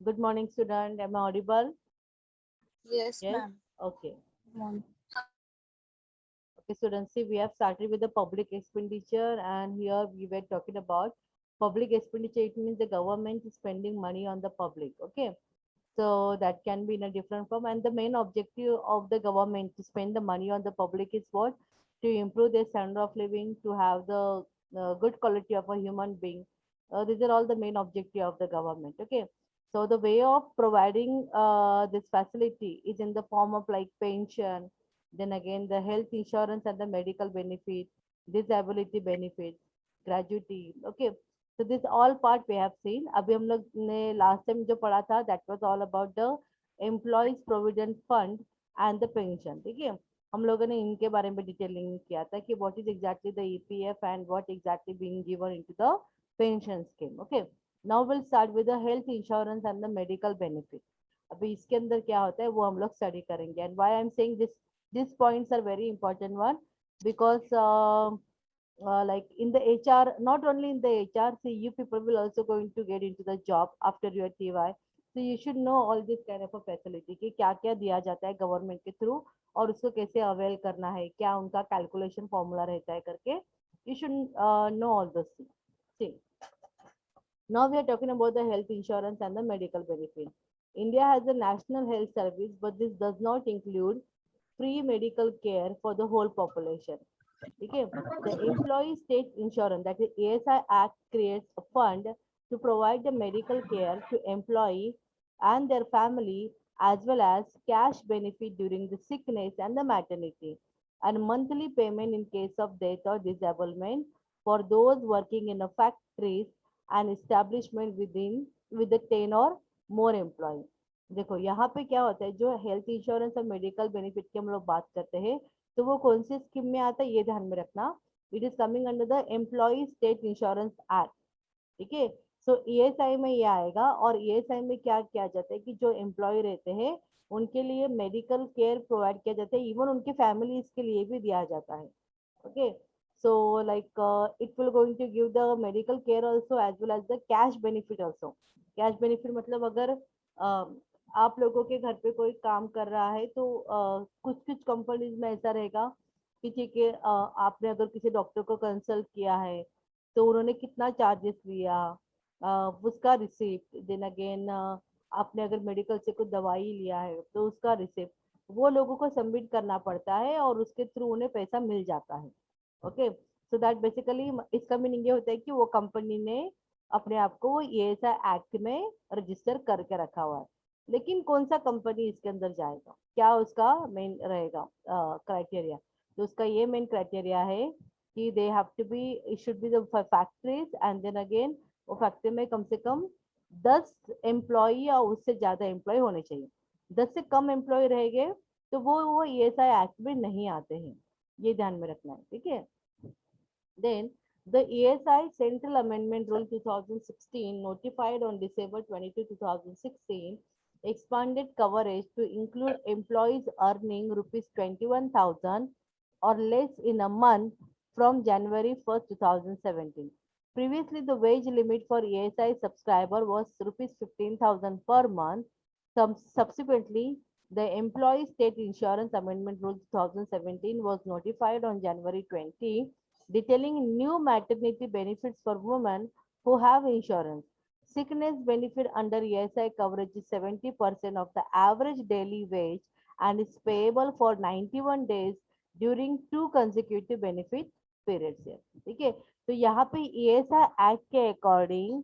Good morning, student. Am I audible? Yes, Yes. ma'am. Okay. Ma'am. Okay, students. See, we have started with the public expenditure, and here we were talking about public expenditure. It means the government is spending money on the public. Okay. So that can be in a different form. And the main objective of the government to spend the money on the public is what? To improve their standard of living, to have the good quality of a human being. These are all the main objective of the government. Okay. So the way of providing this facility is in the form of like pension, then again the health insurance and the medical benefit, disability benefits, gratuity. Okay. So this all part we have seen. अभी हम लोग ने last time जो पढ़ा था that was all about the employees provident fund and the pension. ठीक है, हम लोगों ने इनके बारे में डिटेलिंग किया था कि what is exactly the EPF and what exactly being given into the pension scheme. Okay, now we'll start with the health insurance and the medical benefit. अभी इसके अंदर क्या होता है वो हम लोग स्टडी करेंगे. And why I'm saying this, these points are very important one because like in the HR, not only in the HR, see you people will also going to get into the job after your TY. So you should know all this kind of a facility कि क्या क्या दिया जाता है government के through और उसको कैसे अवेल करना है, क्या उनका कैलकुलेशन फॉर्मूला रहता है करके. You should know all those things. See, now we are talking about the health insurance and the medical benefit. India has a national health service, but this does not include free medical care for the whole population. Okay, the employee state insurance, that is ASI Act, creates a fund to provide the medical care to employee and their family, as well as cash benefit during the sickness and the maternity, and monthly payment in case of death or disablement for those working in a factories and establishment within with the 10 or more employee. देखो यहाँ पे क्या होता है, जो health insurance और medical benefit की हम लोग बात करते हैं तो वो कौन सी स्कीम में आता है ये ध्यान में रखना. It is coming under the employee state insurance act. ठीक है, सो ईएसआई में ये आएगा और ईएसआई में क्या किया जाता है कि जो एम्प्लॉय रहते हैं उनके लिए मेडिकल केयर प्रोवाइड किया जाता है, इवन उनके फैमिलीज के लिए भी दिया जाता है. Okay, so like it will going to give the medical care also as well as the cash benefit also. cash benefit मतलब अगर आप लोगों के घर पे कोई काम कर रहा है तो कुछ कुछ कंपनीज में ऐसा रहेगा कि ठीक है, आपने अगर किसी डॉक्टर को कंसल्ट किया है तो उन्होंने कितना चार्जेस लिया, उसका रिसिप्ट, देन अगेन आपने अगर मेडिकल से कुछ दवाई लिया है तो उसका रिसिप्ट वो लोगों को सबमिट करना पड़ता है और उसके थ्रू उन्हें पैसा मिल जाता है. ओके, सो दैट बेसिकली इसका मीनिंग ये होता है कि वो कंपनी ने अपने आप को वो ईएसआई एक्ट में रजिस्टर करके रखा हुआ है. लेकिन कौन सा कंपनी इसके अंदर जाएगा, क्या उसका मेन रहेगा क्राइटेरिया, तो उसका ये मेन क्राइटेरिया है कि they have to be, it should be the factories and then again वो फैक्ट्री में कम से कम 10 एम्प्लॉय या उससे ज्यादा एम्प्लॉय होने चाहिए. 10 से कम एम्प्लॉय रहेंगे तो वो ईएसआई एक्ट में नहीं आते हैं, ये ध्यान में रखना है. ठीक है, then the ESI Central Amendment Rule 2016, notified on December 22, 2016, expanded coverage to include employees earning rupees 21,000 or less in a month from January 1st, 2017. Previously, the wage limit for ESI subscriber was rupees 15,000 per month. Subsequently, the Employee State Insurance Amendment Rule 2017 was notified on January 20, detailing new maternity benefits for women who have insurance. Sickness benefit under ESI coverage is 70% of the average daily wage and is payable for 91 days during 2 consecutive benefit periods है. ठीक है, तो यहाँ पे ESI act के according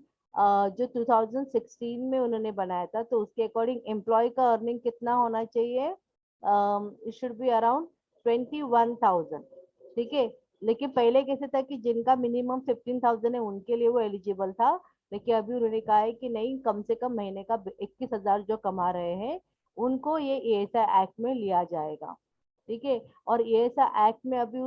जो 2016 में उन्होंने बनाया था तो उसके अकॉर्डिंग एम्प्लॉय का अर्निंग कितना होना चाहिए, इट शुड बी अराउंड 21,000. ठीक है, लेकिन पहले कैसे था कि जिनका मिनिमम 15,000 है उनके लिए वो एलिजिबल था, लेकिन अभी उन्होंने कहा है कि नहीं, कम से कम महीने का 21,000 जो कमा रहे हैं उनको ये ईएसआई एक्ट में लिया जाएगा. ठीक है, और ईएसआई एक्ट में अभी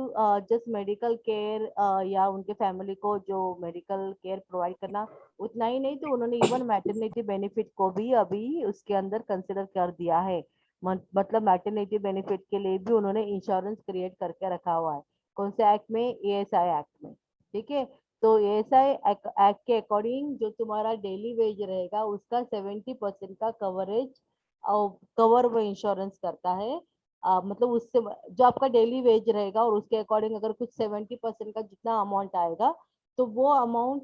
जस्ट मेडिकल केयर या उनके फैमिली को जो मेडिकल केयर प्रोवाइड करना उतना ही नहीं, तो उन्होंने इवन मैटरनिटी बेनिफिट को भी अभी उसके अंदर कंसिडर कर दिया है. मतलब मैटरनिटी बेनिफिट के लिए भी उन्होंने इंश्योरेंस क्रिएट करके रखा हुआ है. कौन से एक्ट में, एएसआई एक्ट में. ठीक है, तो एएसआई एक्ट के अकॉर्डिंग जो तुम्हारा डेली वेज रहेगा उसका 70% का कवरेज कवर वो इंश्योरेंस करता है। मतलब उससे जो आपका डेली वेज रहेगा और उसके अकॉर्डिंग अगर कुछ 70% का जितना अमाउंट आएगा तो वो अमाउंट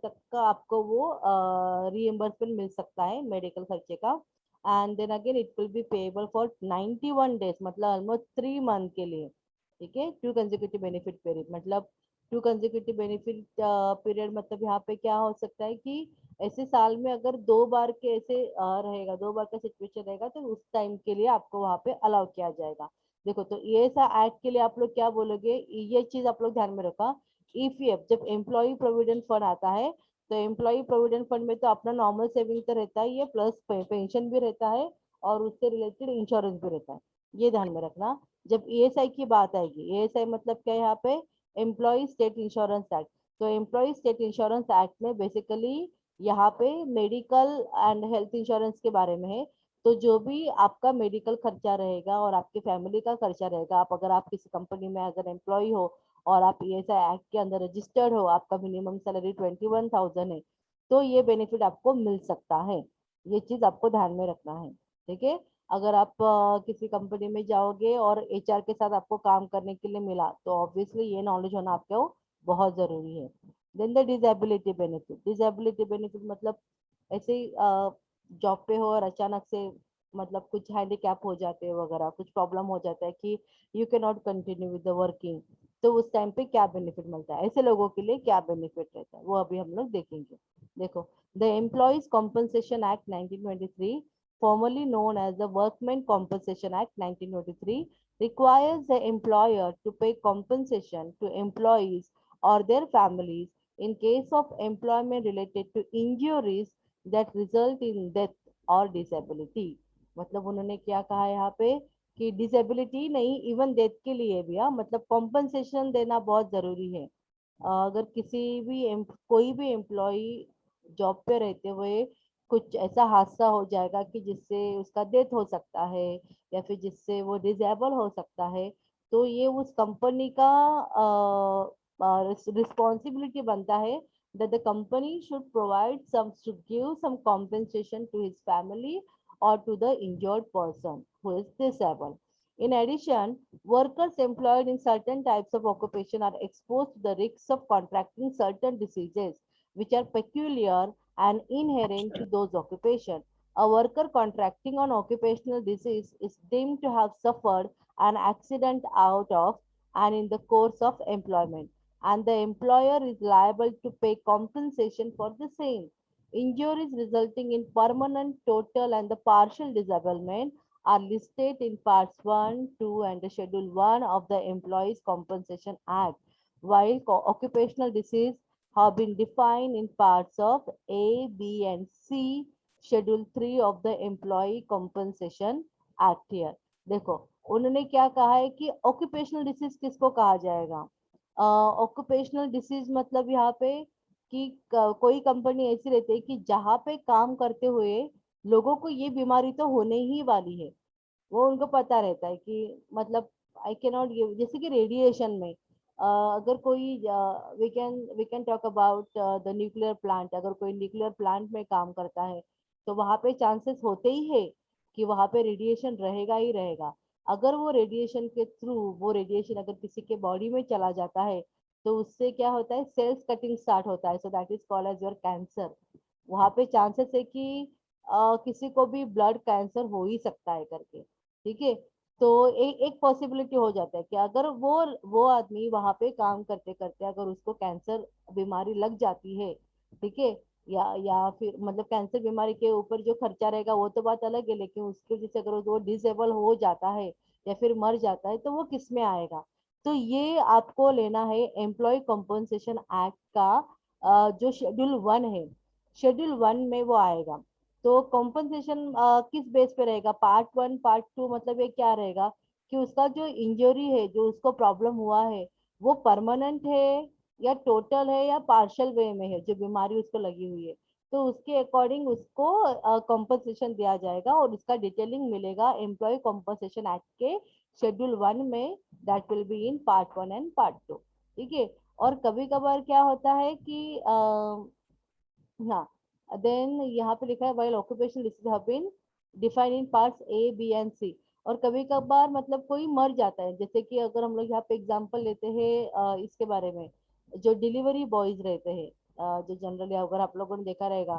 तक का आपको वो रीएम्बर्समेंट मिल सकता है मेडिकल खर्चे का। And then again it will be payable for 91 days, मतलब ऑलमोस्ट 3 मंथ के लिए। ठीक है, टू कंसेक्यूटिव बेनिफिट पीरियड मतलब टू कंसेक्यूटिव बेनिफिट पीरियड मतलब यहाँ पे क्या हो सकता है कि ऐसे साल में अगर 2 बार के ऐसे रहेगा, 2 बार का सिचुएशन रहेगा तो उस टाइम के लिए आपको वहाँ पे अलाउ किया जाएगा। देखो तो ये ऐसा एक्ट के लिए आप लोग क्या बोलोगे, ये चीज आप लोग ध्यान में रखा। ईपीएफ जब एम्प्लॉय प्रोविडेंट फंड आता है तो एम्प्लॉय प्रोविडेंट फंड में तो अपना नॉर्मल सेविंग तो रहता ही है, प्लस पेंशन भी रहता है और उससे रिलेटेड इंश्योरेंस भी रहता है। ये ध्यान में रखना। जब ईएसआई की बात आएगी, ईएसआई मतलब क्या है यहाँ पे, एम्प्लॉय स्टेट इंश्योरेंस एक्ट। तो एम्प्लॉय स्टेट इंश्योरेंस एक्ट में बेसिकली यहाँ पे मेडिकल एंड हेल्थ इंश्योरेंस के बारे में है। तो जो भी आपका मेडिकल खर्चा रहेगा और आपकी फैमिली का खर्चा रहेगा, आप अगर आप किसी कंपनी में अगर एम्प्लॉय हो और आप ईएसआई एक्ट के अंदर रजिस्टर्ड हो, आपका मिनिमम सैलरी 21,000 है, तो ये बेनिफिट आपको मिल सकता है। ये चीज आपको ध्यान में रखना है। ठीक है, अगर आप किसी कंपनी में जाओगे और एचआर के साथ आपको काम करने के लिए मिला तो ऑब्वियसली ये नॉलेज होना आपको बहुत जरूरी है। Then the disability benefit, disability benefit मतलब ऐसे ही जॉब पे हो और अचानक से मतलब कुछ हैंडीकैप हो जाते हैं वगैरह, कुछ प्रॉब्लम हो जाता है कि you can not continue with the working, तो उस टाइम पे क्या बेनिफिट मिलता है, ऐसे लोगों के लिए क्या बेनिफिट रहता है वो अभी हम लोग देखेंगे। देखो, the employees compensation act 1923, formerly known as the Workmen Compensation Act 1923, requires the employer to pay compensation to employees or their families in case of employment related to injuries that result in death or disability। मतलब उन्होंने क्या कहा है यहाँ पे कि disability नहीं, even death के लिए भी मतलब कॉम्पनसेशन देना बहुत जरूरी है। अगर किसी भी कोई भी एम्प्लॉय जॉब पे रहते हुए कुछ ऐसा हादसा हो जाएगा कि जिससे उसका डेथ हो सकता है या फिर जिससे वो डिजेबल हो सकता है, तो ये उस कंपनी का रिस्पॉन्सिबिलिटी बनता है that the company should give some compensation to his family or to the injured person who is disabled. In addition, workers employed in certain types of occupation are exposed to the risks of contracting certain diseases which are peculiar and inherent to those occupations. A worker contracting an occupational disease is deemed to have suffered an accident out of and in the course of employment, and the employer is liable to pay compensation for the same. Injuries resulting in permanent, total, and the partial disablement are listed in parts 1, 2, and the schedule 1 of the Employees Compensation Act, while occupational disease have been defined in parts of A, B, and C, schedule 3 of the Employee Compensation Act here। देखो उन्होंने क्या कहा है कि occupational disease किसको कहा जाएगा। Occupational disease मतलब यहाँ पे कि कोई कंपनी ऐसी रहती है कि जहाँ पे काम करते हुए लोगों को ये बीमारी तो होने ही वाली है, वो उनको पता रहता है कि मतलब आई कैन नॉट गिव, जैसे कि रेडिएशन में अगर कोई we can talk about the nuclear plant, अगर कोई न्यूक्लियर प्लांट में काम करता है तो वहाँ पे चांसेस होते ही है कि वहाँ पे रेडिएशन रहेगा ही रहेगा। अगर वो रेडिएशन के थ्रू वो रेडिएशन अगर किसी के बॉडी में चला जाता है तो उससे क्या होता है, सेल्स कटिंग स्टार्ट होता है, so that is called as your cancer. वहाँ पे चांसेस है कि किसी को भी ब्लड कैंसर हो ही सकता है करके। ठीक है, तो एक एक पॉसिबिलिटी हो जाता है कि अगर वो आदमी वहां पे काम करते करते अगर उसको कैंसर बीमारी लग जाती है, ठीक है, या फिर मतलब कैंसर बीमारी के ऊपर जो खर्चा रहेगा वो तो बात अलग है, लेकिन उसके वजह से अगर वो डिसेबल हो जाता है या फिर मर जाता है तो वो किस में आएगा। तो ये आपको लेना है एम्प्लॉय कॉम्पनसेशन एक्ट का जो शेड्यूल 1 है, शेड्यूल 1 में वो आएगा। तो कॉम्पनसेशन किस बेस पे रहेगा, पार्ट 1 पार्ट 2, मतलब ये क्या रहेगा कि उसका जो इंजरी है, जो उसको प्रॉब्लम हुआ है, वो परमानेंट है या टोटल है या पार्शियल वे में है, जो बीमारी उसको लगी हुई है, तो उसके अकॉर्डिंग उसको कॉम्पनसेशन दिया जाएगा और इसका डिटेलिंग मिलेगा एम्प्लॉय कॉम्पनसेशन एक्ट के शेड्यूल 1 में, that will be in part 1 and part 2। ठीक है, और कभी कभार क्या होता है कि हाँ, देन यहाँ पे लिखा है while occupational diseases have been defined in parts A, B and C। और कभी कभार मतलब कोई मर जाता है, जैसे कि अगर हम लोग यहाँ पे एग्जांपल लेते हैं इसके बारे में, जो डिलीवरी बॉयज रहते हैं, जो जनरली अगर आप लोगों ने देखा रहेगा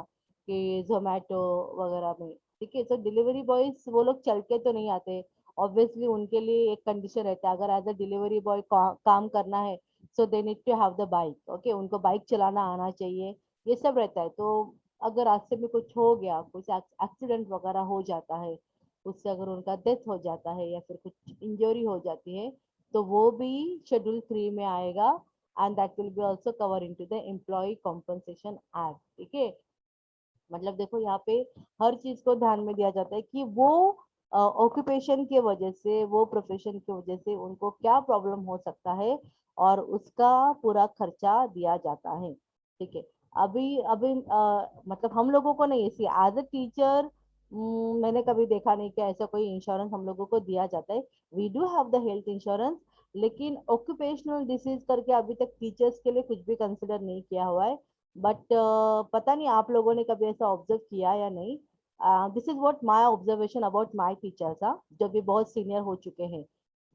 कि जोमेटो वगैरह में, ठीक है, तो डिलीवरी बॉयज वो लोग चल के तो नहीं आते, ऑब्वियसली उनके लिए एक कंडीशन रहता है, अगर एज अ डिलीवरी बॉय काम करना है, so they need to have the bike, okay, उनको बाइक चलाना आना चाहिए, ये सब रहता है। तो अगर रास्ते में कुछ हो गया, कुछ एक्सीडेंट वगैरह हो जाता है, उससे अगर उनका डेथ हो जाता है या फिर कुछ इंजरी हो जाती है, तो वो भी शेड्यूल 3 में आएगा, and that will be also cover into the employee compensation act, ठीक है। मतलब देखो यहाँ पे हर चीज को ध्यान में दिया जाता है कि वो ऑक्यूपेशन की वजह से, वो प्रोफेशन की वजह से उनको क्या प्रॉब्लम हो सकता है, और उसका पूरा खर्चा दिया जाता है, ठीक है। अभी अभी मतलब हम लोगों को नहीं, इसी एज अ टीचर मैंने कभी देखा नहीं कि ऐसा कोई इंश्योरेंस हम लोगों को दिया जाता है। We do have the health insurance, लेकिन ऑक्यूपेशनल डिसीज करके अभी तक टीचर्स के लिए कुछ भी कंसिडर नहीं किया हुआ है। बट पता नहीं आप लोगों ने कभी ऐसा ऑब्जर्व किया या नहीं। This is what my observation about my teachers, जो भी बहुत सीनियर हो चुके हैं।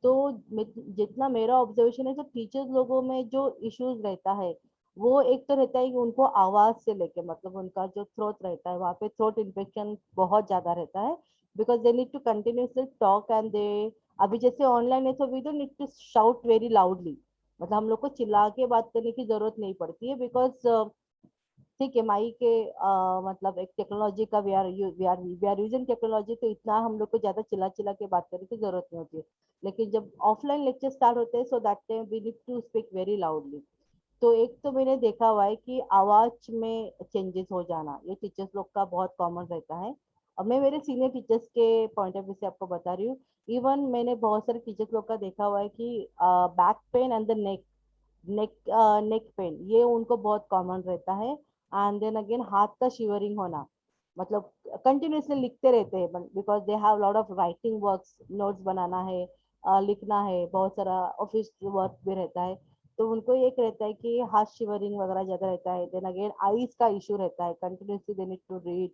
तो जितना मेरा ऑब्जर्वेशन है, तो टीचर्स लोगों में जो इश्यूज रहता है, वो एक तो रहता है कि उनको आवाज से लेके, मतलब उनका जो थ्रोट रहता है, वहाँ पे थ्रोट इन्फेक्शन बहुत ज्यादा रहता है, because they need to continuously talk and they, अभी जैसे ऑनलाइन है तो we don't need to shout very loudly, मतलब हम लोग को चिल्ला के बात करने की जरूरत नहीं पड़ती है, बिकॉज ठीक है, माई के मतलब एक टेक्नोलॉजी का वी आर यूजिंग टेक्नोलॉजी, तो इतना हम लोग को ज्यादा चिल्ला चिल्ला के बात करने की जरूरत नहीं होती है। लेकिन जब ऑफलाइन लेक्चर स्टार्ट होते हैं, so that time we need to speak very loudly. तो एक तो मैंने देखा हुआ है कि आवाज में चेंजेस हो जाना, ये टीचर्स लोग का बहुत कॉमन रहता है। अब मैं मेरे सीनियर टीचर्स के पॉइंट ऑफ व्यू से आपको बता रही हूँ। इवन मैंने बहुत सारे टीचर्स लोग का देखा हुआ है कि back pain and the neck neck pain, ये उनको बहुत कॉमन रहता है। एंड देन अगेन हाथ का शिवरिंग होना, मतलब कंटिन्यूसली लिखते रहते हैं, because they have lot of writing works, notes बनाना है, लिखना है, बहुत सारा ऑफिस वर्क भी रहता है, तो उनको एक रहता है कि हाथ शिवरिंग वगैरह ज्यादा रहता है। देन अगेन आईज का इशू रहता है, continuously they need to read.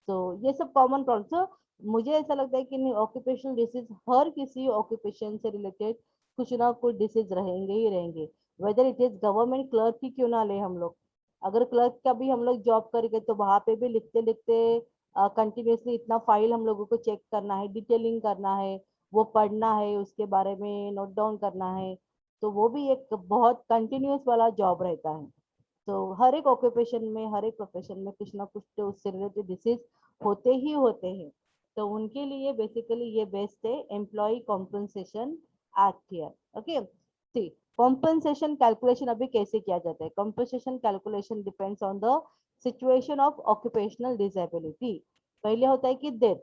तो ये सब कॉमन प्रॉब्लम। मुझे ऐसा लगता है कि ऑक्यूपेशनल डिसीज हर किसी ऑक्यूपेशन से रिलेटेड कुछ ना कुछ डिसीज रहेंगे ही रहेंगे, whether it is government clerk ही क्यों ना ले हम लोग। अगर क्लर्क का भी हम लोग जॉब करेंगे, तो वहां पे भी लिखते लिखते कंटिन्यूसली इतना फाइल हम लोगों को चेक करना है, डिटेलिंग करना है, वो पढ़ना है, उसके बारे में नोट डाउन करना है, तो वो भी एक बहुत कंटिन्यूस वाला जॉब रहता है। तो हर एक ऑक्यूपेशन में, हर एक प्रोफेशन में कुछ ना कुछ तो उससे रिलेटेड डिसीज होते ही होते हैं। तो उनके लिए बेसिकली ये बेस्ट है employee compensation act here, okay. See, compensation calculation अभी कैसे किया जाता है। Compensation calculation depends on the situation of occupational disability. पहले होता है कि डेथ,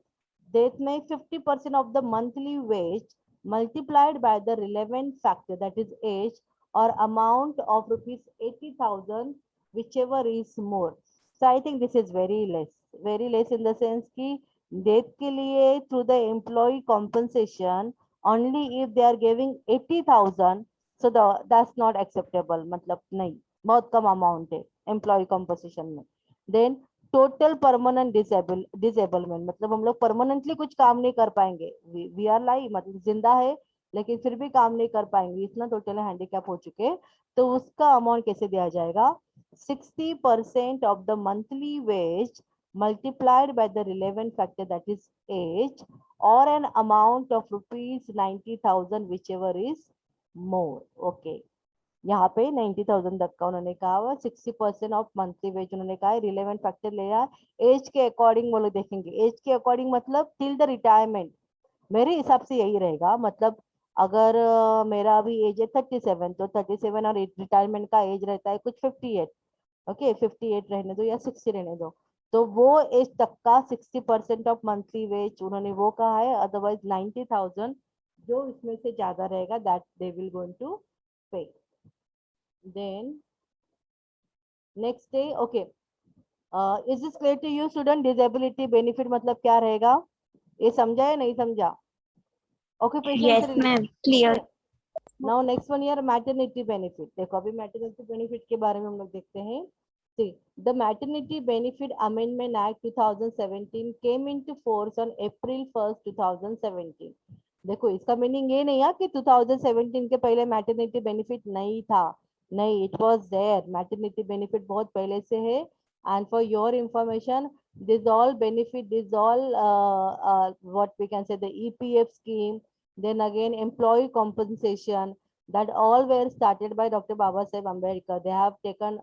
डेथ में 50% of the monthly wage multiplied by the relevant factor, that is age, or amount of rupees 80,000, whichever is more. So I think this is very less in the sense कि death के लिए through the employee compensation only if they are giving 80,000, so that's not acceptable, मतलब नहीं, बहुत कम amount है employee compensation में। Then total permanent disablement, मतलब हम लोग परमानेंटली कुछ काम नहीं कर पाएंगे, वी आर लाइव, मतलब जिंदा है लेकिन फिर भी काम नहीं कर पाएंगे, इतना टोटल हैंडीकैप हो चुके, तो उसका अमाउंट कैसे दिया जाएगा। 60% of the monthly wage multiplied by the relevant factor, that is age, or an amount of rupees 90,000, whichever is more, okay। यहाँ पे 90,000 तक का उन्होंने कहा हुआ, 60% ऑफ मंथली वेज उन्होंने कहा है, रिलेवेंट फैक्टर लिया, एज के अकॉर्डिंग वो लोग देखेंगे, एज के अकॉर्डिंग मतलब टिल द रिटायरमेंट, मेरे हिसाब से यही रहेगा। मतलब अगर मेरा अभी एज है 37, तो 37 और रिटायरमेंट का एज रहता है कुछ 58, ओके, 58 रहने दो या 60 रहने दो, तो वो एज तक का 60% ऑफ मंथली वेज उन्होंने वो कहा है, अदरवाइज 90,000 जो इसमें से ज्यादा रहेगा that they will going to pay. Then next day, okay, is this clear to you student. Disability benefit मतलब क्या रहेगा, ये समझा या नहीं समझा, ऑक्यूपेशन से yes ma'am, related, clear. Okay. Now next one year maternity benefit. देखो अभी मैटरनिटी बेनिफिट के बारे में हम लोग देखते हैं। See the maternity benefit amendment act 2017 came into force on April 1 2017। देखो इसका मीनिंग ये नहीं है कि 2017 के पहले मैटरनिटी बेनिफिट नहीं था। नहीं, it was there. Maternity benefit बहुत पहले से है। And for your information, this all benefit, this all what we can say the EPF scheme, then again employee compensation, that all were started by Dr. Baba Saheb Ambedkar. They have taken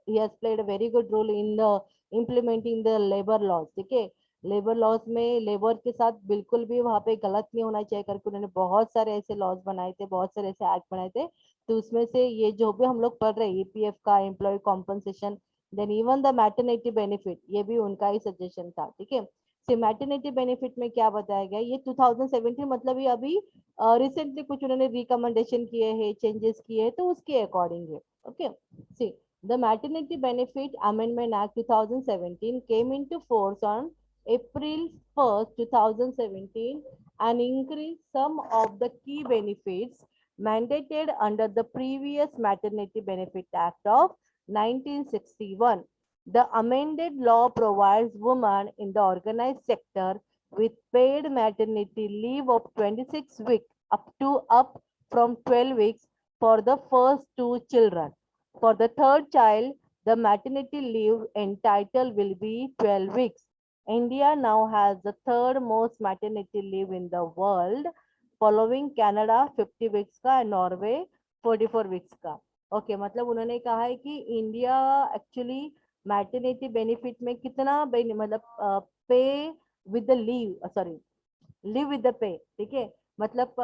he has played a very good role in the implementing the labor laws. ठीक है, labour laws में labour के साथ बिल्कुल भी वहाँ पे गलत नहीं होना चाहिए करके उन्होंने बहुत सारे ऐसे लॉज बनाए थे, बहुत सारे ऐसे एक्ट बनाए थे। तो उसमें से ये जो भी हम लोग पढ़ रहे हैं ईपीएफ का, employee compensation, then even the maternity benefit, ये भी उनका ही सजेशन था। ठीक है, से मैटरनिटी बेनिफिट में क्या बताया गया, ये 2017 मतलब ये अभी रिसेंटली कुछ उन्होंने रिकमेंडेशन किए हैं, चेंजेस किए हैं, तो उसके अकॉर्डिंग है। Okay, see the maternity benefit amendment act 2017 came into force on April 1st, 2017 and increased some of the key benefits mandated under the previous Maternity Benefit Act of 1961. The amended law provides women in the organized sector with paid maternity leave of 26 weeks up from 12 weeks for the first two children. For the third child, the maternity leave entitled will be 12 weeks. India now has the third most maternity leave in the world, following Canada 50 weeks का and Norway 44 weeks का। Okay, मतलब उन्होंने कहा है कि India actually maternity benefit में कितना मतलब पे with the leave, sorry live with the pay. ठीक है, मतलब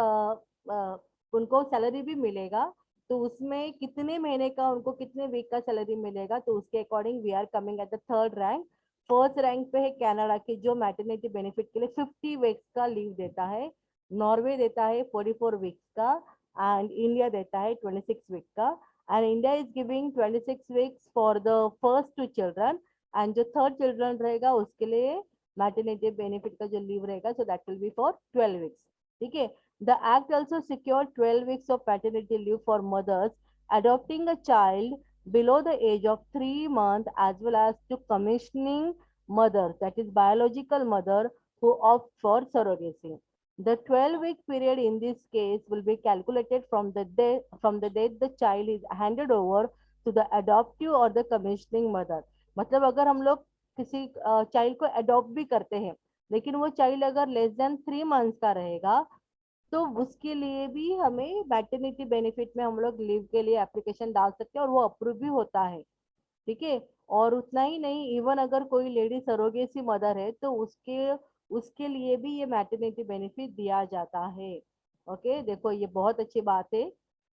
उनको सैलरी भी मिलेगा, तो उसमें कितने महीने का उनको कितने वीक का सैलरी मिलेगा, तो उसके according we are coming at the third rank. First rank पे है कनाडा की, जो मैटरनिटी बेनिफिट के लिए 50 वीक्स का लीव देता है। नॉर्वे देता है 44 वीक्स का, एंड इंडिया देता है 26 वीक का। And India is giving 26 weeks for the first two children, and जो थर्ड चिल्ड्रन रहेगा उसके लिए मैटरनिटी बेनिफिट का जो लीव रहेगा, so that will be for 12 weeks. ठीक है, the act also secure 12 weeks of paternity leave for mothers adopting a child below the age of 3 months, as well as to commissioning mothers, that is biological mother, who opt for surrogacy. The 12-week period in this case will be calculated from the date the child is handed over to the adoptive or the commissioning mother. मतलब अगर हम लोग किसी child को adopt भी करते हैं, लेकिन वो चाइल्ड अगर लेस देन 3 मंथ्स का रहेगा, तो उसके लिए भी हमें मैटरनिटी बेनिफिट में हम लोग लीव के लिए एप्लीकेशन डाल सकते हैं और वो अप्रूव भी होता है। ठीक है, और उतना ही नहीं, इवन अगर कोई लेडी सरोगेसी मदर है तो उसके उसके लिए भी ये मैटरनिटी बेनिफिट दिया जाता है। ओके, देखो ये बहुत अच्छी बात है,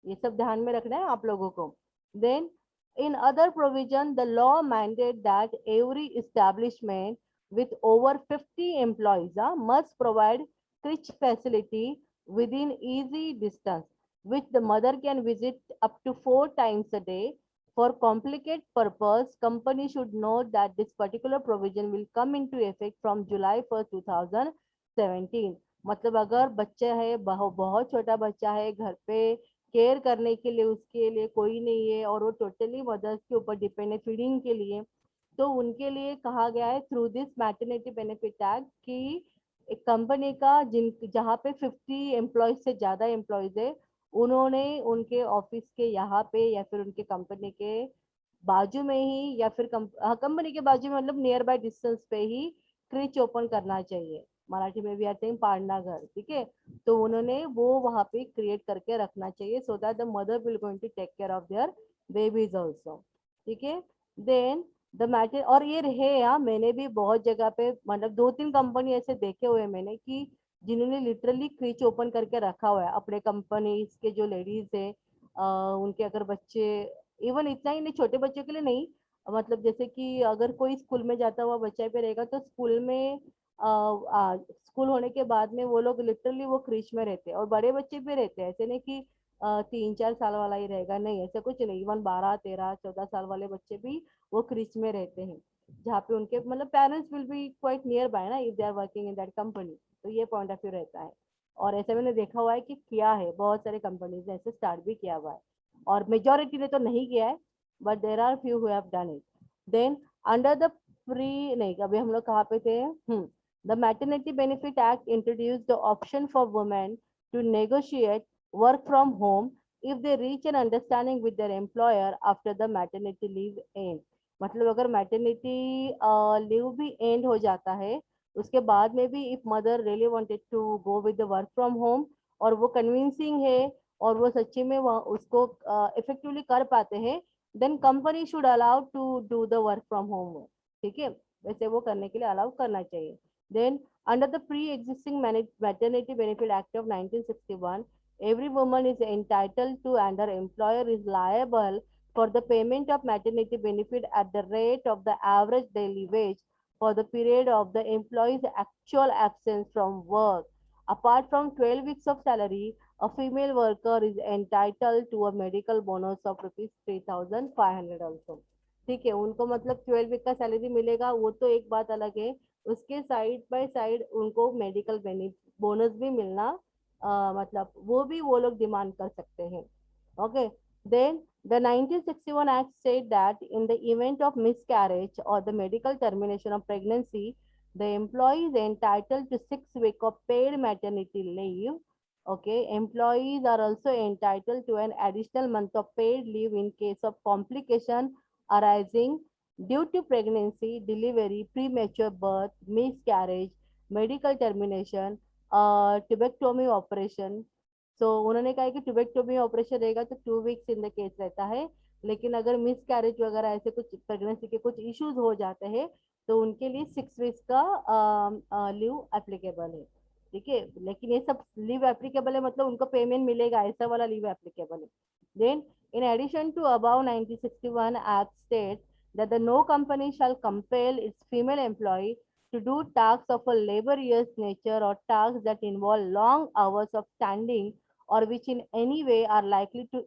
ये सब ध्यान में रखना है आप लोगों को। Then in other provision, the law mandate that every establishment with over 50 employees must provide crèche facility within easy distance, which the mother can visit up to 4 times a day. For complicated purpose, company should note that this particular provision will come into effect from July 1st, 2017. मतलब अगर बच्चा है, बहुत छोटा बच्चा है, घर पे केयर करने के लिए उसके लिए कोई नहीं है और वो टोटली मदर्स के ऊपर डिपेंड है फीडिंग के लिए, तो उनके लिए कहा गया है through this maternity benefit act कि एक कंपनी का जिन जहाँ पे 50 एम्प्लॉयज से ज़्यादा एम्प्लॉयज है, उन्होंने उनके ऑफिस के यहाँ पे या फिर उनके कंपनी के बाजू में ही या फिर कंपनी के बाजू में मतलब नियर बाय डिस्टेंस पे ही क्रिच ओपन करना चाहिए। मराठी में भी आते हैं पाड़ना घर। ठीक है, तो उन्होंने वो वहां पे क्रिएट करके रखना चाहिए, so that the mother will going to take care of their babies also. ठीक है, देन द मैटर, और ये रहे यहाँ मैंने भी बहुत जगह पे मतलब 2-3 कंपनी ऐसे देखे हुए मैंने कि जिन्होंने लिटरली क्रिच ओपन करके रखा हुआ है अपने कंपनी के जो लेडीज है, उनके अगर बच्चे, इवन इतना ही नहीं, छोटे बच्चों के लिए नहीं, मतलब जैसे कि अगर कोई स्कूल में जाता हुआ बच्चा भी रहेगा तो स्कूल में स्कूल होने के बाद में वो लोग लिटरली वो क्रिच में रहते हैं, और बड़े बच्चे भी रहते हैं, ऐसे नहीं कि 3-4 साल वाला ही रहेगा, नहीं ऐसा कुछ नहीं, इवन 12-13-14 साल वाले बच्चे भी वो क्रिच में रहते हैं, जहाँ पे उनके मतलब parents will be quite near by ना, if they are working in that company. तो ये पॉइंट ऑफ व्यू रहता है। और ऐसे मैंने देखा हुआ है कि किया है, बहुत सारे कंपनीज ने ऐसे स्टार्ट भी किया हुआ है, और मेजोरिटी ने तो नहीं किया है, but there are few who have done it. Then under the pre, नहीं अभी हम लोग कहाँ पे थे, the maternity benefit act introduce the option for women to negotiate work from home if they reach an understanding with their employer after the maternity leave end. मतलब अगर maternity leave भी एंड हो जाता है उसके बाद में भी, if mother really wanted to go with the work from home और वो कन्विंसिंग है और वो सच्ची में वो उसको इफेक्टिवली कर पाते हैं, then company should allow to do the work from home. ठीक है, वैसे वो करने के लिए अलाउ करना चाहिए. Then under the pre existing maternity benefit act of 1961, every woman is entitled to and her employer is liable for the payment of maternity benefit at the rate of the average daily wage for the period of the employee's actual absence from work. Apart from 12 weeks of salary, a female worker is entitled to a medical bonus of rupees 3,500 also. ठीक है, उनको मतलब 12 week का salary मिलेगा, वो तो एक बात अलग है, उसके साइड बाय साइड उनको मेडिकल बोनस भी मिलना, मतलब वो लोग डिमांड कर सकते हैं. Okay. Then the 1961 act said that in the event of miscarriage or the medical termination of pregnancy, the employee is entitled to 6 weeks of paid maternity leave. Okay, employees are also entitled to an additional month of paid leave in case of complication arising due to pregnancy, delivery, premature birth, miscarriage, medical termination, tubectomy operation. So उन्होंने कहा कि tubectomy operation रहेगा तो 2 weeks in the case रहता है, लेकिन अगर miss carriage वगैरह ऐसे कुछ प्रेगनेंसी के कुछ इश्यूज हो जाते हैं तो उनके लिए 6 वीक्स का लीव एप्लीकेबल है. ठीक है, लेकिन ये सब लीव एप्लीकेबल है मतलब उनको पेमेंट मिलेगा, ऐसा वाला लीव एप्लीकेबल है. Then in addition to above 1961 act states that the no company shall compel its female employee to do tasks of a laborious nature or tasks that involve long hours of standing or which in any way are likely to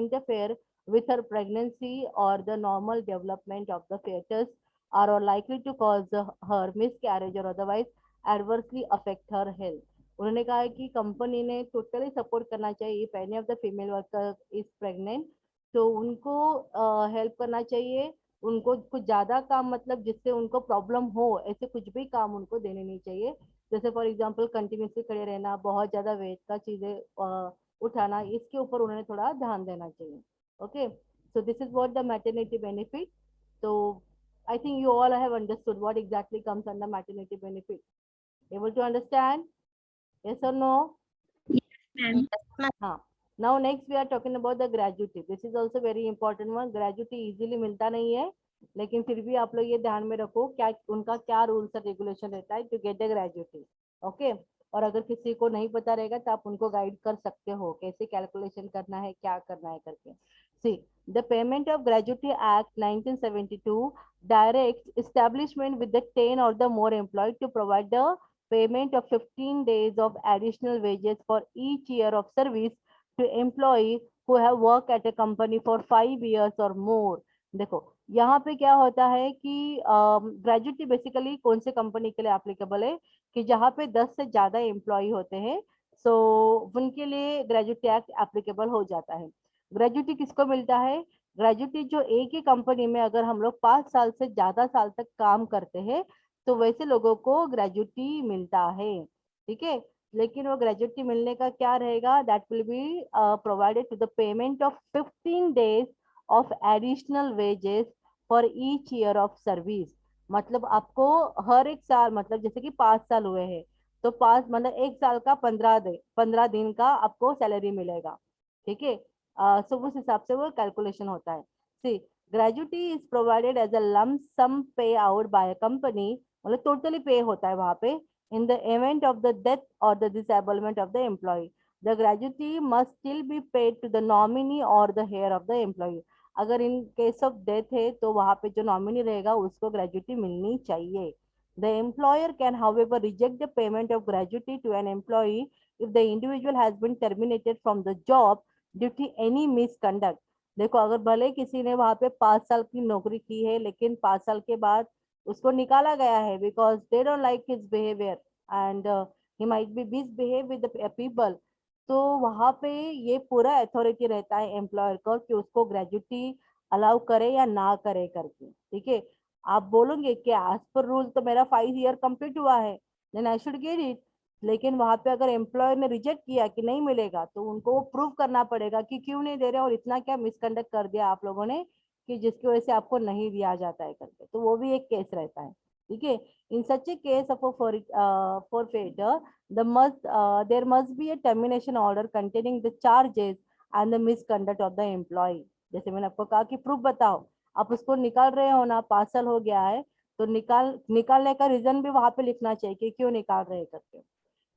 interfere with her pregnancy or the normal development of the fetus, or likely to cause her miscarriage or otherwise adversely affect her health. उन्होंने कहा है कि company ने totally support करना चाहिए if any of the female worker is pregnant, तो उनको help करना चाहिए. उनको कुछ ज्यादा काम मतलब जिससे उनको प्रॉब्लम हो ऐसे कुछ भी काम उनको देने नहीं चाहिए. जैसे फॉर एग्जांपल कंटिन्यूसली खड़े रहना, बहुत ज्यादा वेट का चीजें उठाना, इसके ऊपर उन्होंने थोड़ा ध्यान देना चाहिए. Okay, so this is what the maternity benefit. So I think you all have understood what exactly comes under maternity benefit. Able to understand? Yes or no? Ma'am. हाँ. Now next we are talking about the gratuity. This is also very important one. Gratuity easily मिलता नहीं है, लेकिन फिर भी आप लोग ये ध्यान में रखो क्या उनका क्या रूल्स और रेगुलेशन रहता है to get the gratuity. Okay, और अगर किसी को नहीं पता रहेगा तो आप उनको गाइड कर सकते हो कैसे कैलकुलेशन करना है, क्या करना है करके. See, the payment of gratuity act 1972 directs establishment with the 10 or the more employed to provide the payment of 15 days of additional wages for each year of service to employee who have worked at a company for 5 years or more. देखो यहाँ पे क्या होता है कि gratuity basically कौन से company के लिए एप्लीकेबल है कि जहाँ पे 10 से ज्यादा एम्प्लॉय होते हैं, सो उनके लिए ग्रेजुटी एक्ट एप्लीकेबल हो जाता है. ग्रेजुटी किसको मिलता है? ग्रेजुटी जो एक ही कंपनी में अगर हम लोग 5 साल से ज्यादा साल तक काम करते हैं तो वैसे लोगों को ग्रेजुटी मिलता है. ठीक है, लेकिन वो ग्रेजुटी मिलने का क्या रहेगा, that will be provided to the payment of 15 days of additional wages for each year of service. मतलब आपको हर एक साल, मतलब जैसे कि 5 साल हुए हैं तो 5 मतलब एक साल का 15 दिन का आपको सैलरी मिलेगा. ठीक है, सो उस हिसाब से वो कैलकुलेशन होता है. See, gratuity is provided as a lump sum pay out by a company, मतलब टोटली पे होता है वहां पे in the event of the death or the disablement of the employee. The gratuity must still be paid to the nominee or the heir of the employee. अगर in case of death है तो वहां पे जो nominee रहेगा उसको gratuity मिलनी चाहिए. The employer can however reject the payment of gratuity to an employee if the individual has been terminated from the job due to any misconduct. देखो अगर भले किसी ने वहां पे 5 साल की नौकरी की है लेकिन 5 साल के बाद उसको निकाला गया है because they don't like his behaviour and he might be misbehave with the people, तो वहां पे ये पूरा अथॉरिटी रहता है एम्प्लॉयर का कि उसको ग्रेजुटी अलाउ करे या ना करे करके, ठीक है। आप बोलोगे कि एज पर रूल तो मेरा 5 ईयर कंप्लीट हुआ है, then I should get it. लेकिन वहां पे अगर एम्प्लॉयर ने रिजेक्ट किया कि नहीं मिलेगा, तो उनको वो प्रूव करना पड़ेगा कि क्यों नहीं दे रहे और इतना क्या मिसकंडक्ट कर दिया आप लोगों ने कि जिसकी वजह से आपको नहीं दिया जाता है करके, तो वो भी एक केस रहता है, ठीक है। In such a case of forfeiture, there must be a termination order containing the charges and the misconduct of the employee। जैसे मैंने आपको कहा कि प्रूफ बताओ, आप उसको निकाल रहे हो ना, पार्सल हो गया है, तो निकालने का रीजन भी वहां पे लिखना चाहिए कि क्यों निकाल रहे हैं करके।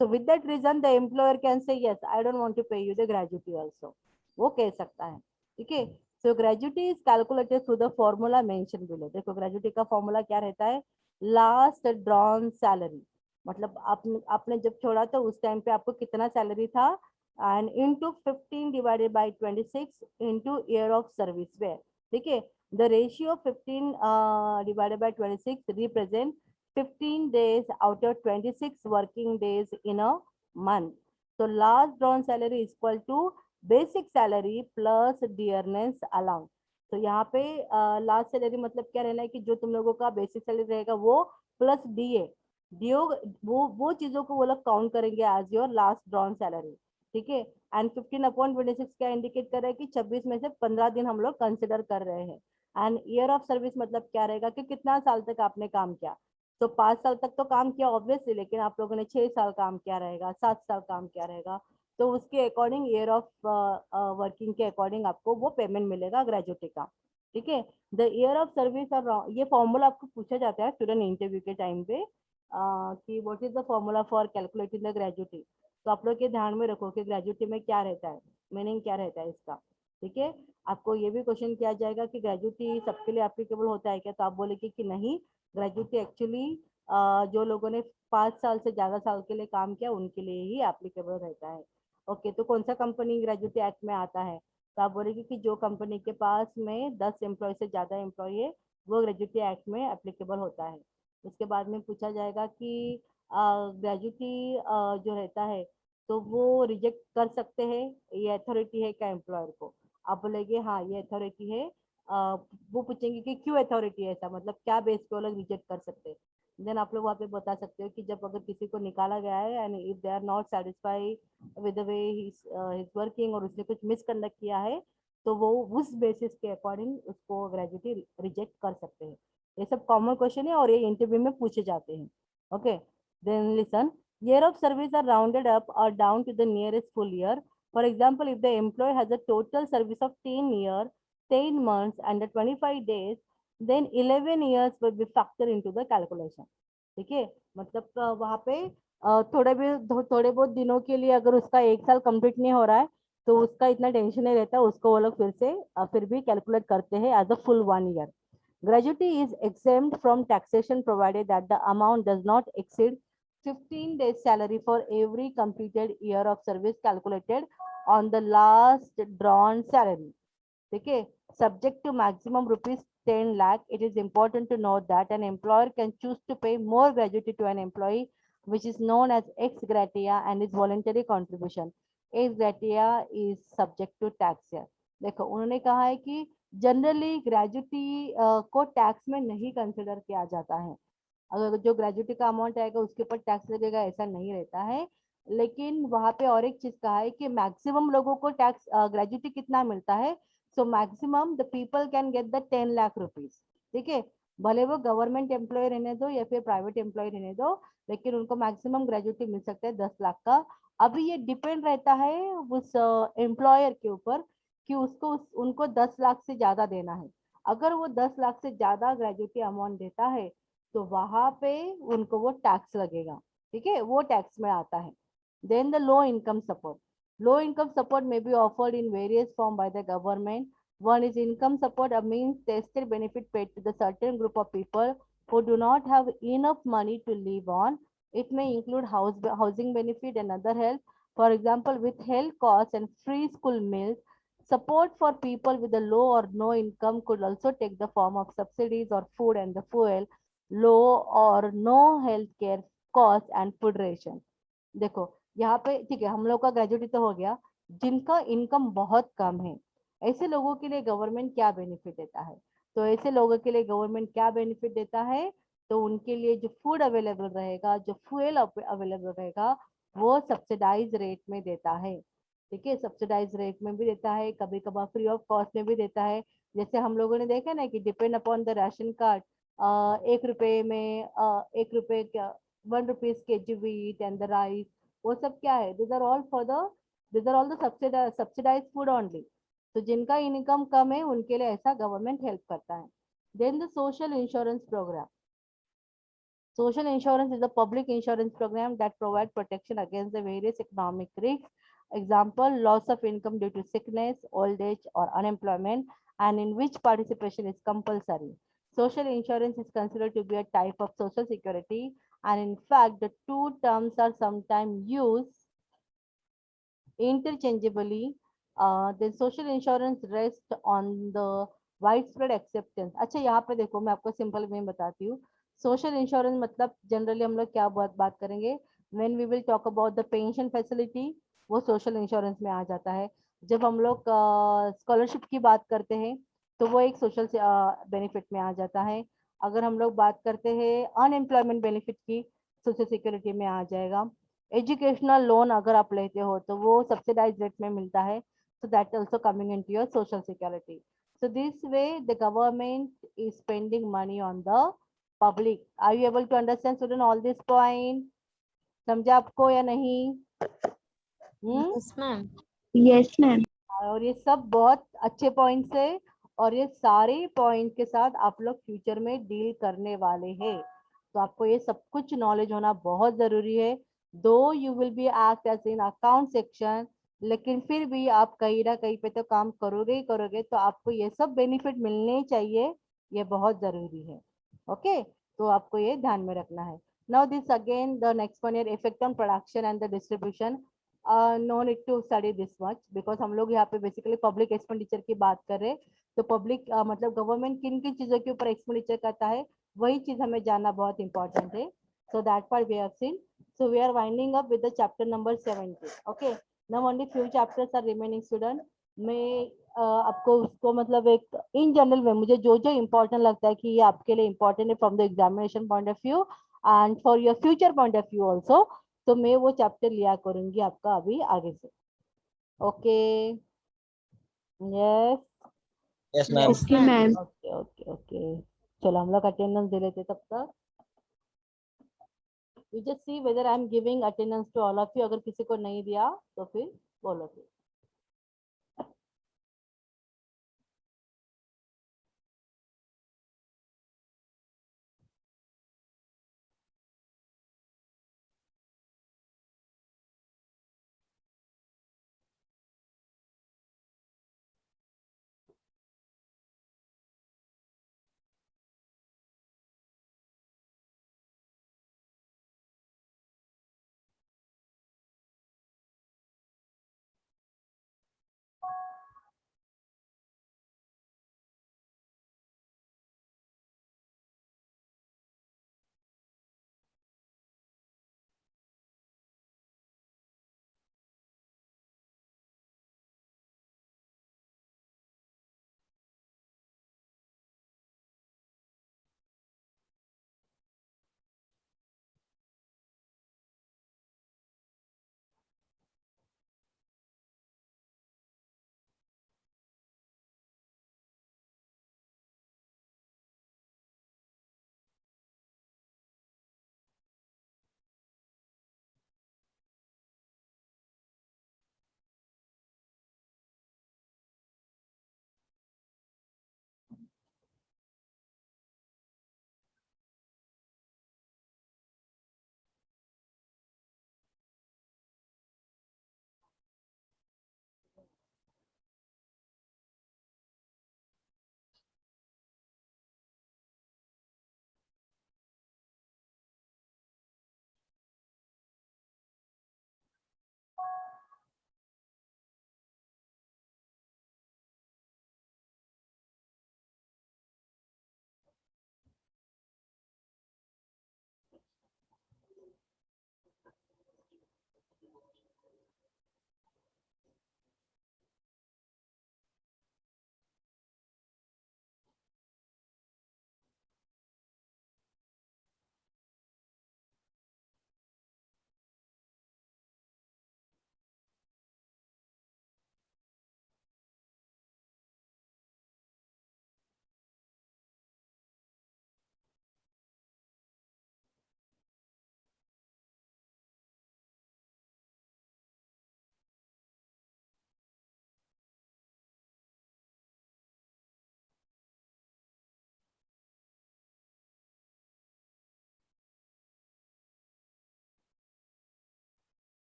So with that reason, the employer can say, yes, I don't want to pay you the gratuity also। वो कह सकता है, ठीक है। So gratuity is calculated through the formula mentioned below। देखो gratuity का फॉर्मूला क्या रहता है, लास्ट ड्रॉन सैलरी, मतलब आपने जब छोड़ा तो उस टाइम पे आपको कितना सैलरी था, and into 15 divided by 26 into year of service where, ठीक है। The ratio 15 divided by 26 represent 15 days out of 26 working days in a month। So last drawn salary is equal to basic salary plus dearness allowance। तो यहाँ पे last salary मतलब क्या रहना है कि जो तुम लोगों का बेसिक सैलरी रहेगा वो प्लस डीए, डीओ, वो चीजों को वो लोग काउंट करेंगे as your last drawn salary, ठीक है। एंड 15/26 क्या इंडिकेट कर रहा है कि 26 में से 15 दिन हम लोग कंसिडर कर रहे हैं। एंड ईयर ऑफ सर्विस मतलब क्या रहेगा कि कितना साल तक आपने काम किया, तो 5 साल तक तो काम किया ऑब्वियसली, लेकिन आप लोगों ने 6 साल काम किया रहेगा, 7 साल काम किया रहेगा, तो उसके अकॉर्डिंग ईयर ऑफ वर्किंग के अकॉर्डिंग आपको वो पेमेंट मिलेगा ग्रेजुटी का, ठीक है। द ईयर ऑफ सर्विस और ये फॉर्मूला आपको पूछा जाता है स्टूडेंट इंटरव्यू के टाइम पे कि what is the formula for calculating the gratuity. तो आप लोग के ध्यान में रखो कि ग्रेजुटी में क्या रहता है, मीनिंग क्या रहता है इसका, ठीक है। आपको ये भी क्वेश्चन किया जाएगा कि ग्रेजुटी सबके लिए एप्लीकेबल होता है क्या, तो आप बोलेंगे कि नहीं, ग्रेजुटी एक्चुअली जो लोगों ने 5 साल से ज्यादा साल के लिए काम किया उनके लिए ही एप्लीकेबल रहता है। ओके, तो कौन सा कंपनी ग्रेजुटी एक्ट में आता है, तो आप बोलेंगे कि जो कंपनी के पास में 10 एम्प्लॉय से ज्यादा एम्प्लॉय है वो ग्रेजुटी एक्ट में एप्लीकेबल होता है। उसके बाद में पूछा जाएगा कि ग्रेजुटी जो रहता है तो वो रिजेक्ट कर सकते हैं, ये अथॉरिटी है क्या एम्प्लॉयर को, आप बोलेंगे हाँ ये अथॉरिटी है। वो पूछेंगे कि क्यों अथॉरिटी है ऐसा, मतलब क्या बेस पे वो लोग रिजेक्ट कर सकते हैं। देन आप लोग वहाँ पे बता सकते हो कि जब अगर किसी को निकाला गया है and if they are not satisfied with the way he is working और उसने कुछ मिसकंडक्ट किया है, तो वो उस बेसिस के अकॉर्डिंग उसको ग्रेजुटी रिजेक्ट कर सकते हैं। ये सब कॉमन क्वेश्चन है और ये इंटरव्यू में पूछे जाते हैं। Okay, then listen, year of service are rounded up or down to the nearest full year। For example, if the employee has a total service of 10 years, 10 months and the 25 days, then 11 years will be factored into the calculation। ठीक है, मतलब वहाँ पे थोड़े बहुत दिनों के लिए अगर उसका 1 साल कंप्लीट नहीं हो रहा है तो उसका इतना टेंशन नहीं रहता, उसको वो लोग फिर से फिर भी कैलकुलेट करते हैं as a full 1 year. Gratuity is exempt from taxation provided that the amount does not exceed 15 days salary for every completed year of service calculated on the last drawn salary। ठीक है, subject to maximum rupees 10 lakh। It is important to note that an employer can choose to pay more gratuity to an employee, which is known as ex gratia and is voluntary contribution। Ex gratia is subject to tax here। देखो उन्होंने कहा है कि generally gratuity को tax में नहीं consider किया जाता है, अगर जो ग्रेजुटी का अमाउंट आएगा उसके ऊपर टैक्स लगेगा ऐसा नहीं रहता है। लेकिन वहां पे और एक चीज कहा है कि मैक्सिमम लोगों को टैक्स ग्रेजुटी कितना मिलता है, so maximum the people can get the 10 lakh rupees, ठीक है। भले वो गवर्नमेंट एम्प्लॉय रहने दो या फिर प्राइवेट एम्प्लॉय रहने दो, लेकिन उनको मैक्सिमम ग्रेजुटी मिल सकता है 10 लाख का। अभी ये डिपेंड रहता है उस एम्प्लॉयर के ऊपर कि उनको 10 लाख से ज्यादा देना है। अगर वो 10 लाख से ज्यादा ग्रेजुटी अमाउंट देता है तो वहां पे उनको वो टैक्स लगेगा, ठीक है, वो टैक्स में आता है। Then the low income support, low income support may be offered in various form by the government। One is income support, a means tested benefit paid to the certain group of people who do not have enough money to live on। It may include housing benefit and other help, for example with health costs and free school meals। Support for people with a low or no income could also take the form of subsidies or food and the fuel, low or no health care costs and food ration। देखो यहाँ पे ठीक है, हम लोग का gratuity तो हो गया, जिनका इनकम बहुत कम है, ऐसे लोगों के लिए गवर्नमेंट क्या बेनिफिट देता है? तो ऐसे लोगों के लिए गवर्नमेंट क्या बेनिफिट देता है? तो उनके लिए जो फूड अवेलेबल रहेगा, जो फ्यूल अवेलेबल रहेगा, वो सब्सिडाइज रेट में देता है। ठीक है, सब्सिडाइज रेट में भी देता है, कभी कभार फ्री ऑफ कॉस्ट में भी देता है। जैसे हम लोगों ने देखा ना कि depend upon the ration card, 1 रुपए में 1 रुपए क्या, 1 rupees KG wheat and the rice, वो सब क्या है? these are all the subsidized food only. तो जिनका इनकम कम है उनके लिए ऐसा गवर्नमेंट हेल्प करता है। Then the social insurance program. Social insurance is a public insurance program that provides protection against the various economic risks. Example, loss of income due to sickness, old age, or unemployment, and in which participation is compulsory. Social insurance is considered to be a type of social security, and in fact, the two terms are sometimes used interchangeably. Then social insurance rests on the widespread acceptance. अच्छा, यहाँ पे देखो, मैं आपको simple में बताती हूँ। Social insurance मतलब जनरली हम लोग क्या बात करेंगे? When we will talk about the pension facility, वो सोशल इंश्योरेंस में आ जाता है। जब हम लोग स्कॉलरशिप की बात करते हैं, तो वो एक सोशल बेनिफिट में आ जाता है। अगर हम लोग बात करते हैं अनएम्प्लॉयमेंट बेनिफिट की, सोशल सिक्योरिटी में आ जाएगा। एजुकेशनल लोन अगर आप लेते हो तो वो सब्सिडाइज रेट में मिलता है, so that also coming into your social security. So this way the government is spending money on the public. Are you able to understand student all this point? समझा आपको या नहीं? Yes, ma'am. Yes, ma'am. और ये सब बहुत अच्छे points है, और ये सारे पॉइंट के साथ आप लोग फ्यूचर में डील करने वाले हैं। तो आपको ये सब कुछ नॉलेज होना बहुत जरूरी है। Though you will be act as in account section, लेकिन फिर भी आप कहीं ना कहीं पे तो काम करोगे ही करोगे, तो आपको ये सब बेनिफिट मिलने चाहिए, ये बहुत जरूरी है। ओके, तो आपको ये ध्यान में रखना है। Now this again the next one year effect on production and the distribution. No need to study this much, because हम लोग यहाँ पे बेसिकली पब्लिक एक्सपेंडिचर की बात कर रहे हैं। तो पब्लिक मतलब गवर्नमेंट किन किन चीजों के ऊपर एक्सपेंडिचर करता है, वही चीज हमें जानना बहुत इंपॉर्टेंट है। So that part we have seen. So we are winding up with the chapter number 17। Okay, now only few chapters are remaining student. मैं आपको उसको मतलब एक इन जनरल में मुझे जो जो इम्पोर्टेंट लगता है कि ये आपके लिए इम्पोर्टेंट है from the examination point of view and for your future point of view also, तो मैं वो चैप्टर लिया करूंगी आपका अभी आगे से। Okay, yes, Yes, ma'am. Yes, Okay, ma'am. ma'am. Okay okay okay. चलो हम लोग अटेंडेंस दे लेते तब तक। You just see whether I am giving attendance to all of you, अगर किसी को नहीं दिया तो फिर बोलो फिर।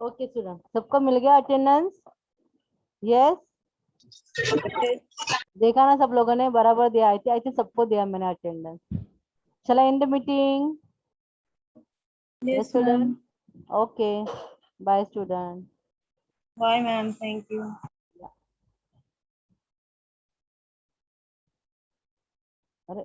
ओके स्टूडेंट, सबको मिल गया अटेंडेंस? यस, देखा ना सब लोगों ने बराबर दिया। आई थिंक सबको दिया मैंने अटेंडेंस। चला and meeting? Yes, student, ma'am. Okay, bye student. Bye, ma'am. Thank you. अरे